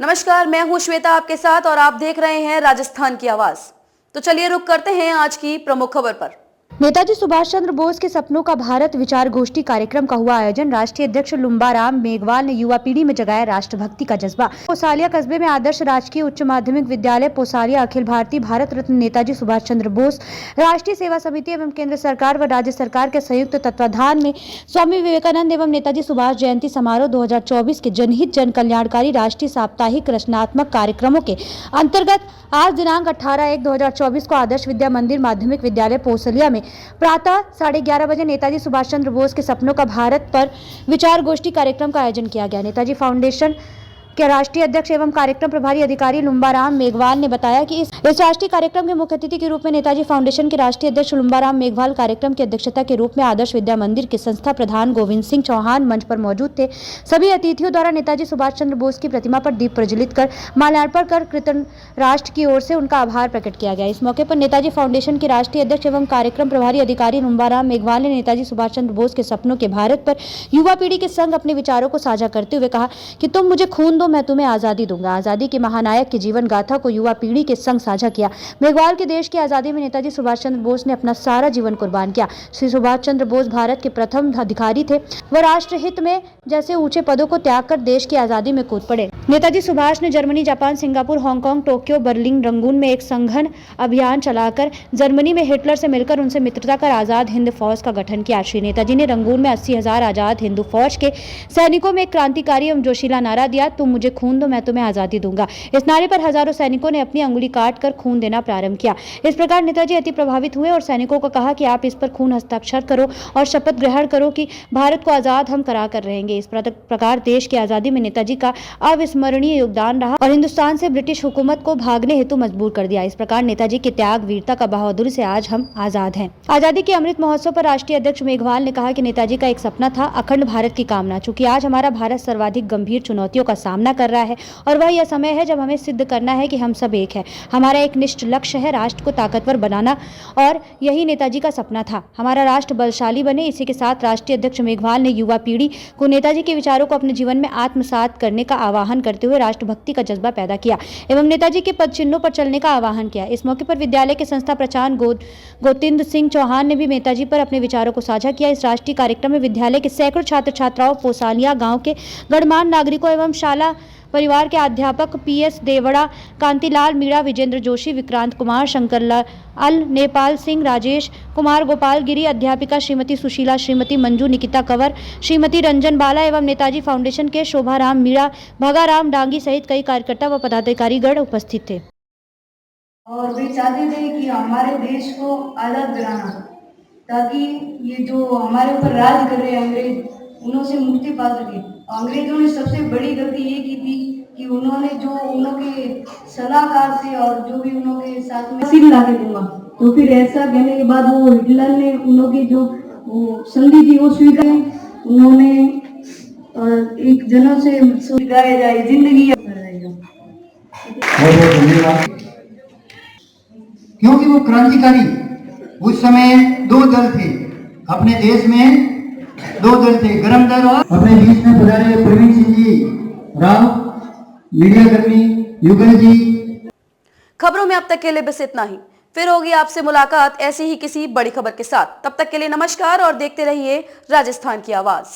नमस्कार, मैं हूं श्वेता आपके साथ और आप देख रहे हैं राजस्थान की आवाज। तो चलिए रुक करते हैं आज की प्रमुख खबर पर। नेताजी सुभाष चंद्र बोस के सपनों का भारत विचार गोष्ठी कार्यक्रम का हुआ आयोजन। राष्ट्रीय अध्यक्ष लुम्बाराम मेघवाल ने युवा पीढ़ी में जगाया राष्ट्रभक्ति का जज्बा। पोसालिया कस्बे में आदर्श राजकीय उच्च माध्यमिक विद्यालय पोसालिया अखिल भारतीय भारत रत्न नेताजी सुभाष चंद्र बोस राष्ट्रीय सेवा समिति एवं केंद्र सरकार व राज्य सरकार के संयुक्त तत्वाधान में स्वामी विवेकानंद एवं नेताजी सुभाष जयंती समारोह 2024 के जनहित जन कल्याणकारी राष्ट्रीय साप्ताहिक रचनात्मक कार्यक्रमों के अंतर्गत आज दिनांक 18/1/2024 को आदर्श विद्या मंदिर माध्यमिक विद्यालय पोसलिया में प्रातः 11:30 बजे नेताजी सुभाष चंद्र बोस के सपनों का भारत पर विचार गोष्ठी कार्यक्रम का आयोजन किया गया। नेताजी फाउंडेशन के राष्ट्रीय अध्यक्ष एवं कार्यक्रम प्रभारी अधिकारी लुम्बाराम मेघवाल ने बताया कि इस राष्ट्रीय कार्यक्रम के मुख्य अतिथि के रूप में नेताजी फाउंडेशन के राष्ट्रीय अध्यक्ष लुम्बाराम मेघवाल, कार्यक्रम की अध्यक्षता के रूप में आदर्श विद्या मंदिर के संस्था प्रधान गोविंद सिंह चौहान मंच पर मौजूद थे। सभी अतिथियों द्वारा नेताजी सुभाष चंद्र बोस की प्रतिमा पर दीप प्रज्वलित कर माल्यार्पण कर कृतज्ञ राष्ट्र की ओर से उनका आभार प्रकट किया गया। इस मौके पर नेताजी फाउंडेशन के राष्ट्रीय अध्यक्ष एवं कार्यक्रम प्रभारी अधिकारी लुम्बाराम मेघवाल ने नेताजी सुभाष चंद्र बोस के सपनों के भारत पर युवा पीढ़ी के संग अपने विचारों को साझा करते हुए कहा कि तुम मुझे खून दो, मैं तुम्हें आजादी दूंगा। आजादी के महानायक की जीवन गाथा को युवा पीढ़ी के संग साझा किया। मेघवाल के देश की आजादी में नेताजी सुभाष चंद्र बोस ने अपना सारा जीवन कुर्बान किया। श्री सुभाष चंद्र बोस भारत के प्रथम अधिकारी थे। वह राष्ट्र हित में जैसे ऊंचे पदों को त्याग कर देश की आजादी में कूद पड़े। नेताजी सुभाष ने Germany, Japan, Singapore, Hong Kong, Tokyo, Berlin, Rangoon में एक संघन अभियान चलाकर जर्मनी में हिटलर से मिलकर उनसे मित्रता कर आजाद हिंद फौज का गठन किया। श्री नेताजी ने रंगून में 80,000 आजाद हिंदू फौज के सैनिकों में एक क्रांतिकारी एवं जोशीला नारा दिया, तुम मुझे खून दो, मैं तुम्हें आजादी दूंगा। इस नारे पर हजारों सैनिकों ने अपनी अंगुली काट कर खून देना प्रारंभ किया। इस प्रकार नेताजी अति प्रभावित हुए और सैनिकों को कहा कि आप इस पर खून हस्ताक्षर करो और शपथ ग्रहण करो कि भारत को आजाद हम करा कर रहेंगे। इस प्रकार देश की आजादी में नेताजी का अविस्मरणीय योगदान रहा और हिंदुस्तान से ब्रिटिश हुकूमत को भागने हेतु मजबूर कर दिया। इस प्रकार नेताजी के त्याग, वीरता का बहादुरी से आज हम आजाद हैं। आजादी के अमृत महोत्सव पर राष्ट्रीय अध्यक्ष मेघवाल ने कहा कि नेताजी का एक सपना था अखंड भारत की कामना। चूंकि आज हमारा भारत सर्वाधिक गंभीर चुनौतियों का सामना कर रहा है और वह यह समय है जब हमें सिद्ध करना है कि हम सब एक हैं। हमारा एक निश्चित लक्ष्य है राष्ट्र को ताकतवर बनाना और यही नेताजी का सपना था। हमारा राष्ट्र बलशाली बने। इसी के साथ राष्ट्रीय अध्यक्ष मेघवाल ने युवा पीढ़ी को नेताजी के विचारों को अपने जीवन में आत्मसात करने का आह्वान करते हुए राष्ट्रभक्ति का जज्बा पैदा किया एवं नेताजी के पद चिन्हों पर चलने का आह्वान किया। इस मौके पर विद्यालय के संस्था प्रचान गोविंद सिंह चौहान ने भी नेताजी पर अपने विचारों को साझा किया। इस राष्ट्रीय कार्यक्रम में विद्यालय के सैकड़ों छात्र छात्राओं, पोसालिया गाँव के गणमान्य नागरिकों एवं शाला परिवार के अध्यापक PS देवड़ा, कांतिलाल मीणा, विजेंद्र जोशी, विक्रांत कुमार, शंकरलाल, नेपाल सिंह, राजेश कुमार, गोपाल गिरी, अध्यापिका श्रीमती सुशीला, श्रीमती मंजू, निकिता कंवर, श्रीमती रंजन बाला एवं नेताजी फाउंडेशन के शोभाराम मीणा, भगाराम डांगी सहित कई कार्यकर्ता व पदाधिकारीगण उपस्थित थे। और वे चाहते थे कि हमारे देश को आजाद कराना, ताकि ये जो हमारे ऊपर राज कर रहे अंग्रेज, उन्हों से मुक्ति पा सके। अंग्रेजों ने सबसे बड़ी गलती ये की थी कि उन्होंने जो उनके सलाहकार थे और जो भी उनके साथ में सिर ला के दूंगा, तो फिर ऐसा कहने के बाद वो हिटलर ने उनकी जो संधि थी वो स्वीकार, उन्होंने एक जनों से स्वीकारे जाए जिंदगी क्योंकि वो क्रांतिकारी। उस समय दो दल थे अपने देश में, दो दल थे, गरम दल और अपने बीच में पधारे प्रवीण सिंह जी राव, मीडिया कर्मी युगल जी। खबरों में अब तक के लिए बस इतना ही। फिर होगी आपसे मुलाकात ऐसी ही किसी बड़ी खबर के साथ। तब तक के लिए नमस्कार और देखते रहिए राजस्थान की आवाज।